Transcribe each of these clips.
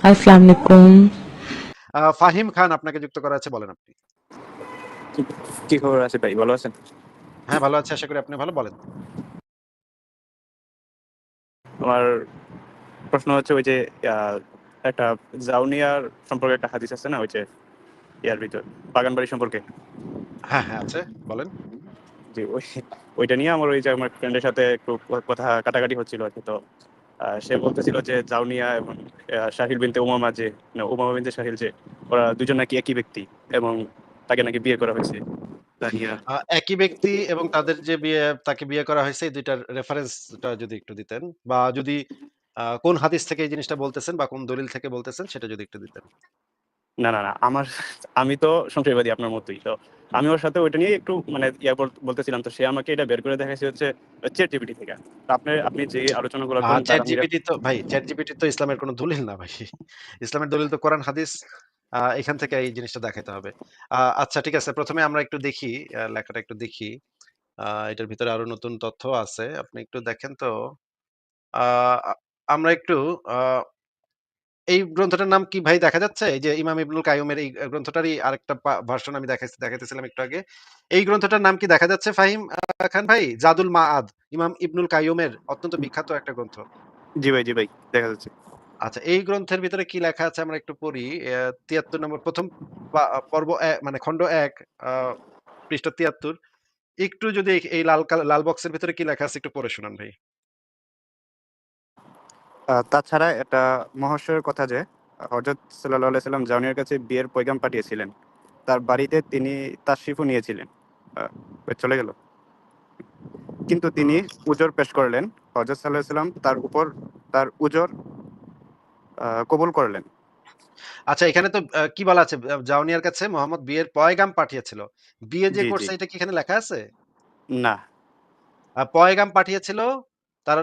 আসসালামু আলাইকুম। ফাহিম খান আপনাকে যুক্ত করা আছে, বলেন আপনি। কি কি খবর আছে ভাই, ভালো আছেন? হ্যাঁ, ভালো আছি, আশা করি আপনি ভালো, বলেন। আমার প্রশ্ন হচ্ছে ওই যে আহ, একটা জাউনিয়ার সম্পর্কে একটা হাদিস আছে না, ওই যে ইয়ার ভিতর বাগান বাড়ি সম্পর্কে। হ্যাঁ, হ্যাঁ, আছে, বলেন। যে ওইটা নিয়ে আমার ওই যে আমার ফ্রেন্ডের সাথে একটু কথা কাটাকাটি হচ্ছিল আর কি। তো সে বলতেছিল যে জাউনিয়া এবং সাহিল বিনতে উমামা, যে না, উমামা বিনতে সাহিল, যে ওরা দুজন নাকি একই ব্যক্তি এবং তাকে নাকি বিয়ে করা হয়েছে। জানিয়া। একই ব্যক্তি এবং তাদের যে তাকে বিয়ে করা হয়েছে, এই দুইটার রেফারেন্সটা যদি একটু দিতেন, বা যদি কোন হাদিস থেকে এই জিনিসটা বলতেছেন বা কোন দলিল থেকে বলতেছেন সেটা যদি একটু দিতেন। না না না, আমি তো সংশয়বাদী আপনার মতোই। তো আমি ওর সাথে ওইটা নিয়ে একটু মানে বলতেছিলাম। তো সে আমাকে এটা বের করে দেখাইছে হচ্ছে চ্যাট জিপিটি থেকে। তো আপনি যে আলোচনাগুলো করেন তার চ্যাট আমি জিপিটি তো ভাই, চ্যাট জিপিটি তো ইসলামের কোনো দলিল না ভাই। ইসলামের দলিল তো কোরআন হাদিস। এখান থেকে এই জিনিসটা দেখাতে হবে। আচ্ছা, ঠিক আছে, প্রথমে আমরা একটু দেখি, লেখাটা একটু দেখি। এটার ভিতরে আরো নতুন তথ্য আছে, আপনি একটু দেখেন তো। আহ, আ- আমরা একটু আহ, এই গ্রন্থটার নাম কি ভাই দেখা যাচ্ছে? এই যে ইমাম ইবনুল কাইয়ুমের এই গ্রন্থটারই আরেকটা ভার্সন আমি দেখাইতেছিলাম একটু আগে। এই গ্রন্থটার নাম কি দেখা যাচ্ছে ফাহিম খান ভাই? জাদুল মাআদ, ইমাম ইবনুল কাইয়ুমের অত্যন্ত বিখ্যাত একটা গ্রন্থ। জি ভাই দেখা যাচ্ছে। আচ্ছা, এই গ্রন্থের ভিতরে কি লেখা আছে আমরা একটু পড়ি। ৭৩ নম্বর প্রথম পর্ব, মানে খণ্ড ১, পৃষ্ঠা ৭৩। একটু যদি এই লাল বক্সের ভিতরে কি লেখা আছে একটু পড়ে শোনান ভাই। তাছাড়া একটা মহাশয়ের কথা যে হযরত সাল্লাল্লাহু আলাইহি সাল্লাম জাউনিয়ার কাছে বিয়ের পয়গাম পাঠিয়েছিলেন। তার বাড়িতে তিনি তাশরিফও নিয়েছিলেন। চলে গেল। কিন্তু তিনি উজর পেশ করলেন। হযরত সাল্লাল্লাহু আলাইহি সাল্লাম তার উপর তার উজর কবুল করলেন। আচ্ছা, এখানে তো কি বলা আছে? জাউনিয়ার কাছে মোহাম্মদ বিয়ের পয়গাম পাঠিয়েছিল। বিয়ে যে জি। করছে এটা কি এখানে লেখা আছে? না। পয়গাম পাঠিয়েছিল, তার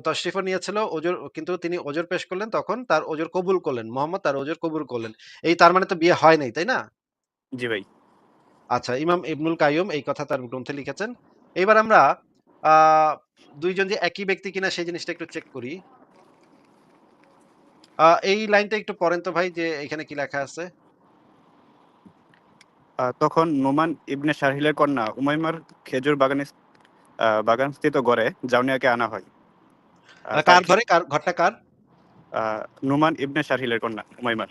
তশরিফও নিয়েছিল, ওজর, কিন্তু তিনি ওজর পেশ করলেন, তখন তার ওজর কবুল করলেন। মোহাম্মদ তার ওজর কবুল করলেন। এই তার মানে তো বিয়ে হয় নাই, তাই না? জি ভাই। আচ্ছা, ইমাম ইবনুল কাইয়ুম এই কথা তার গ্রন্থে লিখেছেন। এবার আমরা আ ২ জন যে একই ব্যক্তি কিনা সেই জিনিসটা একটু চেক করি। এই লাইনটা একটু পড়েন তো ভাই, যে এখানে কি লেখা আছে? তখন নোমান ইবনে শারহিলের কন্যা উমাইমার খেজুর বাগানস্থিত গড়ে জাউনিয়াকে আনা হয়। তার কার ঘরে? ঘরটা কার? নোমান ইবনে শারহিলের কন্যা উমাইমার।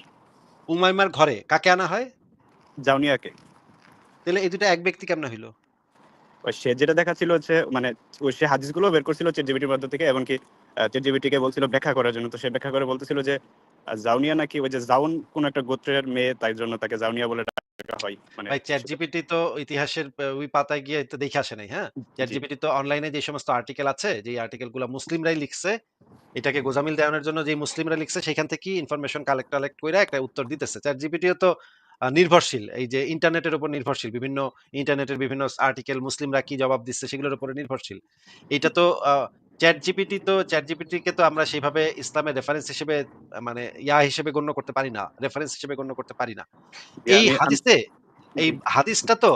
উমাইমার ঘরে কাকে আনা হয়? জাউনিয়াকে। তাহলে এই ২ টা এক ব্যক্তি কেমনে হইল? ওই সে যেটা দেখাচ্ছিল হচ্ছে মানে সে হাদিসগুলো বের করছিল চ্যাটজিপিটির মধ্য থেকে, এমনকি চ্যাটজিপিটিকে বলছিল ব্যাখ্যা করার জন্য। তো সে ব্যাখ্যা করে বলতেছিল যে জাউনিয়া নাকি ওই যে জাউন কোন একটা গোত্রের মেয়ে, তাই জন্য তাকে জাউনিয়া বলে ডাকা হয় মানে। ভাই, ChatGPT তো ইতিহাসের ওই পাতায় গিয়ে তো দেখে আসে নাই, হ্যাঁ? জি ChatGPT তো অনলাইনে যে সমস্ত আর্টিকেল আছে, যে আর্টিকেল গুলা মুসলিমরাই লিখছে, এটাকে গোজামিল দেওয়ানোর জন্য যে মুসলিমরা লিখছে, সেখান থেকেই ইনফরমেশন কালেক্ট কইরা একটা উত্তর দিতেছে। ChatGPT ও তো নির্ভরশীল। এই যে ইন্টারনেটের উপর নির্ভরশীল। বিভিন্ন ইন্টারনেটের বিভিন্ন আর্টিকেল মুসলিমরা কি জবাব দিচ্ছে সেগুলোর উপরে নির্ভরশীল। এইটা তো ChatGPT কে তো আমরা সেভাবে ইসলামের রেফারেন্স হিসেবে মানে হিসেবে গণ্য করতে পারি না। রেফারেন্স হিসেবে গণ্য করতে পারি না। জি, এই আমি হাদিসে, এই জি। হাদিসটা তো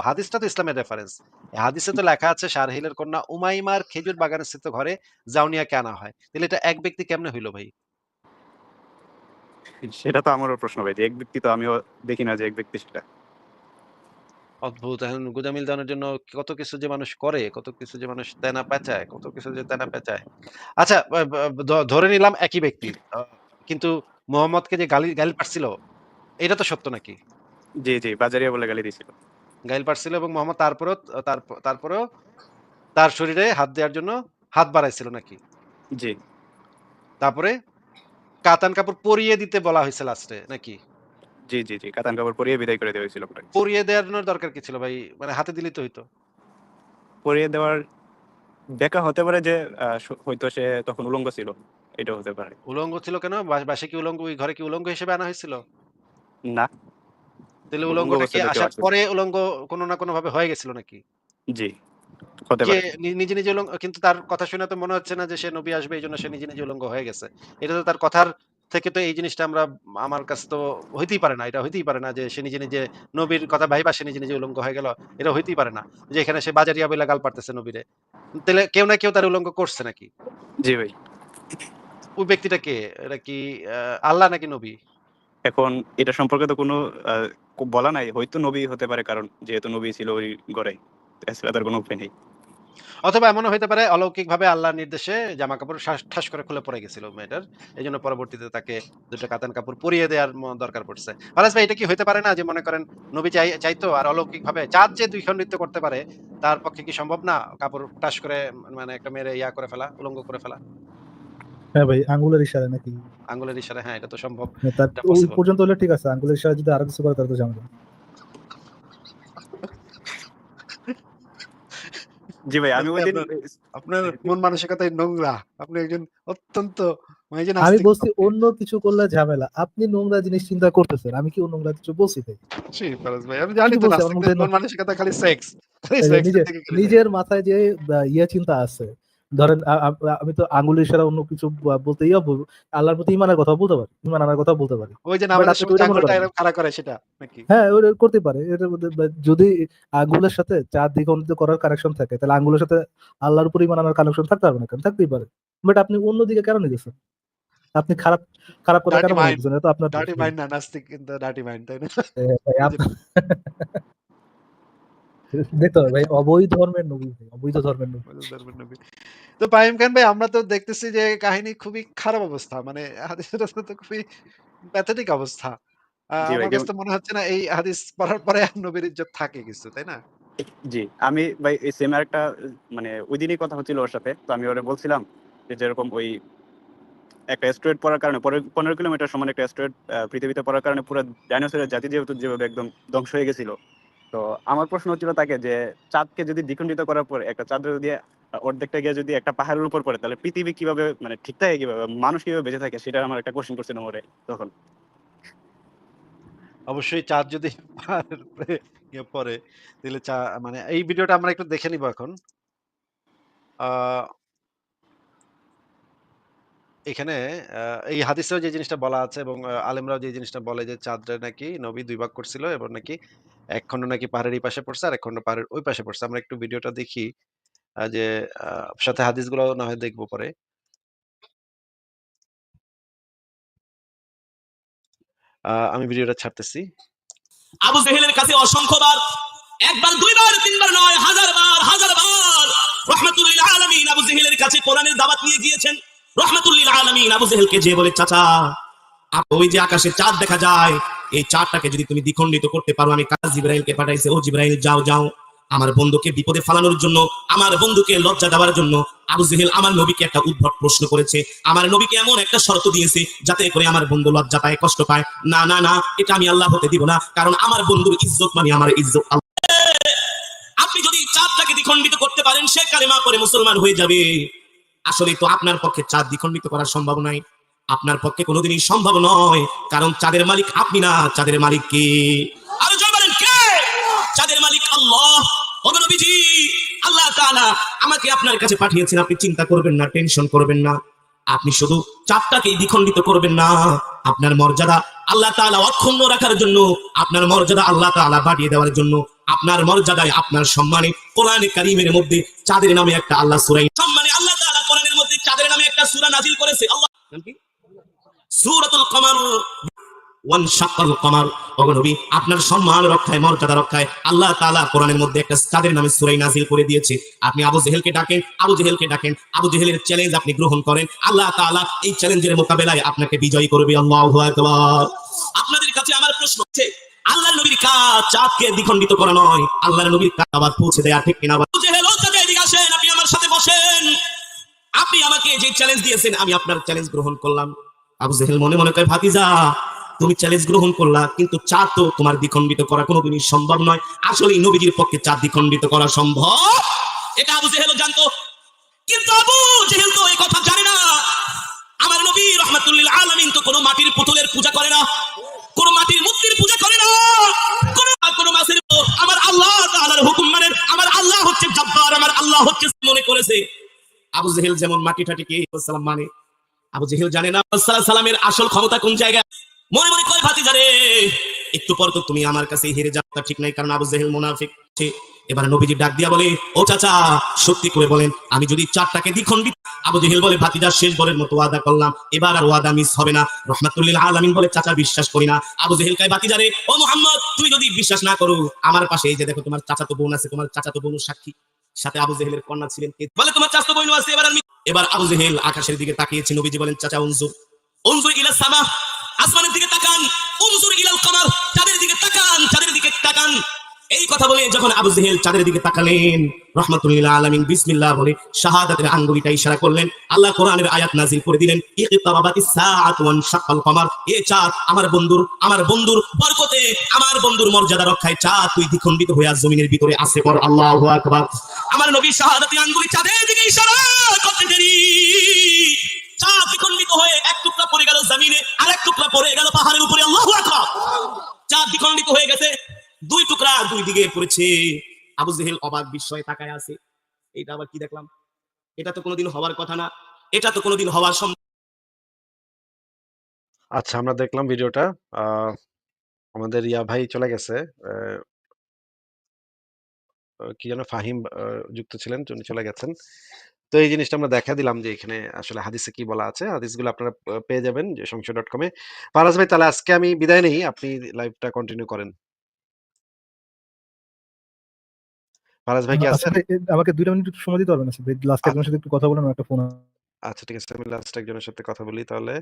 ইসলামের রেফারেন্স। এই হাদিসে তো লেখা আছে শারহিলের কন্যা উমাইমার খেজুর বাগানে স্থিত ঘরে জাউনিয়াকে আনা হয়। তাহলে এটা এক ব্যক্তি কেমনে হইল ভাই? সেটা তো আমারও প্রশ্ন ভাই, যে এক ব্যক্তি তো আমিও দেখি না যে এক ব্যক্তি সেটা। অদ্ভুত। এখন গোঁজামিল দেওয়ানোর জন্য কত কিছু যে মানুষ করে, কত কিছু যে মানুষ তেনা পেঁচায়, কত কিছু যে তেনা পেঁচায়। আচ্ছা, ধরে নিলাম একই ব্যক্তি। কিন্তু মুহাম্মদকে যে গালি পারছিল, এটা তো সত্য নাকি? জি বাজারিয়া বলে গালি দিয়েছিল। গাইল পারছিল এবং মোহাম্মদ তারপরেও তার শরীরে হাত দেওয়ার জন্য হাত বাড়াইছিল নাকি? জি তারপরে কাতান কাপড় পরিয়ে দিতে বলা হয়েছে লাস্টে নাকি? জি কাতান কাপড় পরিয়ে বিদায় করে দেওয়া হয়েছিল প্রায়। পরিয়ে দেওয়ানোর দরকার কি ছিল ভাই? মানে হাতে দিলেই তো হইতো। পরিয়ে দেওয়ার ব্যাখ্যা হতে পারে যে হয়তো সে তখন উলঙ্গ ছিল, এটাও হতে পারে। উলঙ্গ ছিল কেন? বাসায় কি উলঙ্গ, ওই ঘরে কি উলঙ্গ হিসেবে আনা হয়েছিল? না, তাহলে উলঙ্গ উলঙ্গটা কি অবস্থায় তো কেউ আসার আসে না। পরে উলঙ্গ কোনো না কোনো ভাবে হয়ে গেছিল নাকি? জি, হতে যে পারে। নিজে উলঙ্গ, কিন্তু তার কথা শুনে তো মনে হচ্ছে না যে সে নবী আসবে এইজন্য সে নিজে উলঙ্গ হয়ে গেছে। এটা তো তার কথার থেকে তো এই জিনিসটা আমার কাছে তো হইতেই পারে না। এটা হইতেই পারে না যে সে নিজে নবীর কথা ভাইবা সে নিজে উলঙ্গ হয়ে গেল। এটা হইতেই পারে না। যে এখানে সে বাজারিয়া বইলা গাল পারতেছে নবীরে। তাইলে কেউ না কেউ তার উলঙ্গ করছে নাকি? জি ভাই। ওই ব্যক্তিটা কে? এটা কি আল্লাহ নাকি নবী? এখন এটা সম্পর্কে তো কোনো বলা নাই, হয়তো নবী হতে পারে, কারণ যেহেতু নবী ছিল ওই ঘরে, এছাড়া তার কোনো উপায় নেই। অথবা এমনও হইতে পারে অলৌকিকভাবে আল্লাহর নির্দেশে জামাকাপড় ঠাস করে খুলে পড়ে গেছিল মেয়েটার। এজন্য পরবর্তীতে তাকে ২ টা কাতান কাপড় পরিয়ে দেওয়ার দরকার পড়ছে। ফারাজ ভাই, এটা কি হইতে পারে না যে মনে করেন নবী চাইতো আর অলৌকিকভাবে চাঁদ যে দ্বিখণ্ডিত করতে পারে, তার পক্ষে কি সম্ভব না কাপড় ঠাস করে মানে একটা মেয়েরে করে ফেলা, উলঙ্গ করে ফেলা? হ্যাঁ ভাই, আঙ্গুলের ইশারা নাকি? আঙ্গুলের ইশারায়, হ্যাঁ, এটা তো সম্ভব। তার এটা ওই পসিবল। পর্যন্ত হলে ঠিক আছে, আঙ্গুলের ইশারা যদি আরো কিছু করে তাহলে তো ঝামেলা। জি ভাই, আমি ওইদিন আপনার মন মানসিকতাই নোংরা। আপনি একজন অত্যন্ত মানে যে আমি নাস্তিক। বলছি অন্য কিছু করলে ঝামেলা, আপনি নোংরা জিনিস চিন্তা করতেছেন, আমি কি নোংরা কিছু বলছি ভাই? জি, ফারাজ ভাই, আমি জানি কি তো বলছি আমার নাস্তিকদের মধ্যে মন মানসিকতা খালি সেক্স। খালি এই যে সেক্স এর দিকে খালি যায়। নিজের মাথায় যে চিন্তা আছে, ধরেন আমি তো আঙ্গুলের ইশারা অন্য কিছু বলতে আল্লাহর প্রতি ইমানের কথা বলতে পারি, ইমান আনার কথা বলতে পারি, ওই যে বাট নামাজের আপনি তো সময় যে ওইটা মনে আঙ্গুলটা করেন না। এরকম খাড়া করে সেটা নাকি? হ্যাঁ, ওটা করতে পারে, এটার মধ্যে যদি আঙ্গুলের সাথে চার দ্বিখণ্ডিত করার কানেকশন থাকে, তাহলে আঙ্গুলের সাথে আল্লাহর উপর ইমান আনার কানেকশন থাকতে পারবে না কেন? থাকতেই পারে। বাট আপনি অন্যদিকে কেন নিতেছেন? আপনি খারাপ খারাপ কথা কেন ডার্টি মনে মাইন্ড, করতেছেন? এটা তো আপনার দোষ ডার্টি ভাই। মাইন্ড না, নাস্তিক কিন্তু ডার্টি মাইন্ড, তাই না? ভাই, বুঝেন? দেখতে হবে ভাই, অবৈধ ধর্মের নবী ভাই, অবৈধ ধর্মের নবী। ধর্মের নবী। তো ফাহিম খান ভাই, আমরা তো দেখতেছি যে কাহিনী খুবই খারাপ অবস্থা। মানে হাদিসের রাস্তা তো খুবই প্যাথেটিক অবস্থা। জি ভাই, আমার কাছে যেমন তো মনে হচ্ছে না এই হাদিস পড়ার পরে আর নবীর ইজ্জত থাকে কিছু, তাই না? জি, আমি ভাই এই সেম আরেকটা মানে ওই দিনই কথা হচ্ছিল ওর সাথে, তো আমি ওরে বলছিলাম যে যেরকম ওই একটা অ্যাস্টেরয়েড পড়ার কারণে 15 কিলোমিটার সমান একটা অ্যাস্টেরয়েড পৃথিবীতে পড়ার কারণে পুরো ডাইনোসরের জাতি যেভাবে একদম ধ্বংস হয়ে গেছিল। তো আমার প্রশ্ন হচ্ছিল তাকে যে চাঁদকে যদি দ্বিখণ্ডিত করার পর একটা চাঁদ যদি অর্ধেকটা গিয়ে যদি একটা পাহাড়ের উপর পড়ে, তাহলে পৃথিবী কিভাবে মানে ঠিক থাকে, কিভাবে মানুষ কিভাবে বেঁচে থাকে, সেটা আমার একটা কোশ্চেন করছিলাম ওরে তখন। অবশ্যই চাঁদ যদি পাহাড়ের উপরে পড়ে, তাহলে মানে এই ভিডিওটা আমরা একটু দেখে নিব এখন। আ এখানে আ এই হাদিসেও যে জিনিসটা বলা আছে এবং আলেমরাও যে জিনিসটা বলে যে চাঁদরে নাকি নবী ২ ভাগ করছিল এবং নাকি এক খন্ড নাকি পাহাড়ের এই পাশে পড়ছে আর এক খন্ড পাহাড়ের ওই পাশে পড়ছে। আমরা একটু ভিডিওটা দেখি, যে আ সাথে হাদিসগুলো না হয় দেখব পরে। আমি ভিডিওটা ছাড়তেছি। আবু জেহেলের কাছে অসংখ্যবার, একবার দুইবার তিনবার নয়, হাজার বার রহমাতুল্লিল আলামিন আবু জেহেলের কাছে কোরআনের দাওয়াত নিয়ে গিয়েছেন। রহমাতুল্লিল আলামিন আবু জেহেলকে যে বলে, চাচা ওই যে আকাশে চাঁদ দেখা যায়, এই চাঁদটাকে যদি তুমি দ্বিখণ্ডিত করতে পারো, আমি কাজ জিবরাইলকে পাঠাইছে, ও জিবরাইল যাও যাও, আমার বন্ধুকে বিপদে ফালানোর জন্য, আমার বন্ধুকে লজ্জা দেওয়ার জন্য আবু জেহেল আমার নবীকে একটা উদ্ভট প্রশ্ন করেছে, আমার নবীকে এমন একটা শর্ত দিয়েছে যাতে করে আমার বন্ধু লজ্জা পায়, কষ্ট পায়। না না না, এটা আমি আল্লাহ হতে দিব না, কারণ আমার বন্ধুর ইজ্জত মানে আমার ইজ্জত। আপনি যদি চাঁদটাকে দ্বিখণ্ডিত করতে পারেন, সে কালেমা করে মুসলমান হয়ে যাবে। আসলে তো আপনার পক্ষে চাঁদ দ্বিখণ্ডিত করা সম্ভব নয়, আপনার পক্ষে কোনোদিনই সম্ভব নয়, কারণ চাঁদের মালিক আপনি না, চাঁদের মালিক কে? আরো জোরে বলেন, কে? চাঁদের মালিক আল্লাহ। ওগো নবীজি, আল্লাহ তাআলা আমাকে আপনার কাছে পাঠিয়েছেন, আপনি চিন্তা করবেন না, টেনশন করবেন না, আপনি শুধু চাঁদটাকে দ্বিখণ্ডিত করবেন না, আপনার মর্যাদা আল্লাহ তাআলা অক্ষুণ্ণ রাখার জন্য, আপনার মর্যাদা আল্লাহ তাআলা বাড়িয়ে দেওয়ার জন্য, আপনার মর্যাদায় আপনার সম্মানে কোরআনে কারীমের মধ্যে চাঁদের নামে একটা আল্লাহ সূরা, সম্মানে আল্লাহ তাআলা কোরআনের মধ্যে চাঁদের নামে একটা সূরা নাযিল করেছে। আল্লাহ কি? সূরাতুল কমার, ওয়ানশাক্কাল কমার। ওগো নবী, আপনার সম্মান রক্ষায়, মর্যাদা রক্ষায় আল্লাহ তাআলা কোরআনের মধ্যে একটা চাঁদের নামে সূরা নাযিল করে দিয়েছে। আপনি আবু জেহেলকে ডাকেন, আবু জেহেলকে ডাকেন, আবু জেহেলের চ্যালেঞ্জ আপনি গ্রহণ করেন, আল্লাহ তাআলা এই চ্যালেঞ্জের মোকাবেলায় আপনাকে বিজয়ী করবে। আল্লাহু আকবার। আপনাদের কাছে আমার প্রশ্ন হচ্ছে, আল্লাহর নবীর কাজ চাঁদকে দ্বিখণ্ডিত করা নয়, আল্লাহর নবীর কাজ আবার পৌঁছে দেয়া, ঠিক কিনা? আবু জেহেল, ও চাচা এদিকে আসেন, আপনি আমার সাথে বসেন। আপনি আমাকে যে চ্যালেঞ্জ দিয়েছেন, আমি আপনার চ্যালেঞ্জ গ্রহণ করলাম। আবু জেহেল মনে মনে কয়, ভাতিজা তুমি চ্যালেঞ্জ গ্রহণ করলা, কিন্তু চাঁদ তো তোমার দ্বিখণ্ডিত করা কোনোদিনই সম্ভব নয়। আসলে নবীজির পক্ষে চাঁদ দ্বিখণ্ডিত করা সম্ভব, এটা আবু জেহেলও জানতো, কিন্তু আবু জেহেল তো এই কথা জানে না। আমার নবী রহমাতুল্লিল আলামিন তো কোনো মাটির পুতুলের পূজা করে না, কোনো মাটির মূর্তির পূজা করে না, কোনো মাছের, আমার আল্লাহ তাআলার হুকুম মানে, আমার আল্লাহ হচ্ছে জব্বার, আমার আল্লাহ হচ্ছে, মনে করেছে। আবু জেহেল যেমন মাটি ঠাটিকে সালাম মানে, আবু জেহেল জানে না সালামের আসল ক্ষমতা কোন জায়গায়। মনে মনে কয়, ভাতিজা রে, একটু পর তো তুমি আমার কাছে হেরে যাও, তা ঠিক নাই, কারণ আবু জেহেল মুনাফিক। এবার নবীজি ডাক দিয়া বলে, ও চাচা সত্যি করে বলেন, আমি যদি চারটাকে দ্বিখণ্ডিত। আবু জেহেল বলে, ভাতিজা শেষবারের মতো ওয়াদা করলাম, এবার আর ওয়াদা মিস হবে না। রহমাতুল্লিল আলামিন বলে, চাচা বিশ্বাস করি না। আবু জেহেল কয়, ভাতিজা রে, ও মুহাম্মদ, তুমি যদি বিশ্বাস না করো, আমার পাশে এই যে দেখো তোমার চাচাতো বোন আছে, তোমার চাচাতো বোন সাক্ষী, সাথে আবু জেহেলের কন্যা ছিলেন, কে বলে তোমার চাচাতো বোন আছে। এবার আবু জেহেল আকাশের দিকে তাকিয়েছে। নবীজি বলেন, চাচা উনজুর, উনজুর ইলা সামা, আসমানের দিকে তাকান। উনজুর ইলাল কমার, চাঁদের দিকে তাকান, চাঁদের দিকে তাকান। এই কথা বলে যখন আবু জেহেল চাঁদের দিকে তাকালেন, রহমাতুল্লিল আলামিন বিসমিল্লাহ বলে শাহাদাতের আঙ্গুলিটা ইশারা করলেন। আল্লাহ কোরআনের আয়াত নাযিল করে দিলেন, ইকতারাবাতিস সাআতু ওয়ান শাক্কাল কমার। এ চাঁদ, আমার বন্ধুর বরকতে, আমার বন্ধুর মর্যাদা রক্ষায় চাঁদ তুই দ্বিখণ্ডিত হয়ে জমিনের ভিতরে আসে পড়। আল্লাহু আকবার। আমার নবী শাহাদাতি আঙ্গুলি চাঁদের দিকে ইশারা করতে দেরি, চাঁদ দ্বিখণ্ডিত হয়ে এক টুকরা পড়ে গেল জমিনে, আর এক টুকরা পড়ে গেল পাহাড়ের উপরে। আল্লাহু আকবার। চাঁদ দ্বিখণ্ডিত হয়ে গেছে, দুই টুকরা দুই দিকে পড়েছে। আবু জেহেল অবাক বিস্ময়ে তাকায় আছে। এটা আবার কি দেখলাম? এটা তো কোনোদিন হওয়ার কথা না, এটা তো কোনোদিন হওয়ার সম্ভব। আচ্ছা, আমরা দেখলাম ভিডিওটা। আমাদের ইয়া ভাই চলে গেছে। কি যেন ফাহিম যুক্ত ছিলেন, উনি চলে গেছেন। তো এই জিনিসটা আমরা দেখা দিলাম যে এখানে আসলে হাদিসে কি বলা আছে। হাদিসগুলো আপনারা পেয়ে যাবেন যে সংশয়.com এ। ফারাজ ভাই, তাহলে আজকে আমি বিদায় নেই, আপনি লাইভটা কন্টিনিউ করেন। ফারাজ ভাই কি আচ্ছা আছেন? ভাই, আমাকে 2টা মিনিট একটু সময় দিতে পারবেন? আচ্ছা ভাই, লাস্ট একজনের সাথে একটু কথা বলেন, একটা ফোন। আচ্ছা ঠিক আছে, আমি লাস্ট একজনের সাথে কথা বলি তাহলে।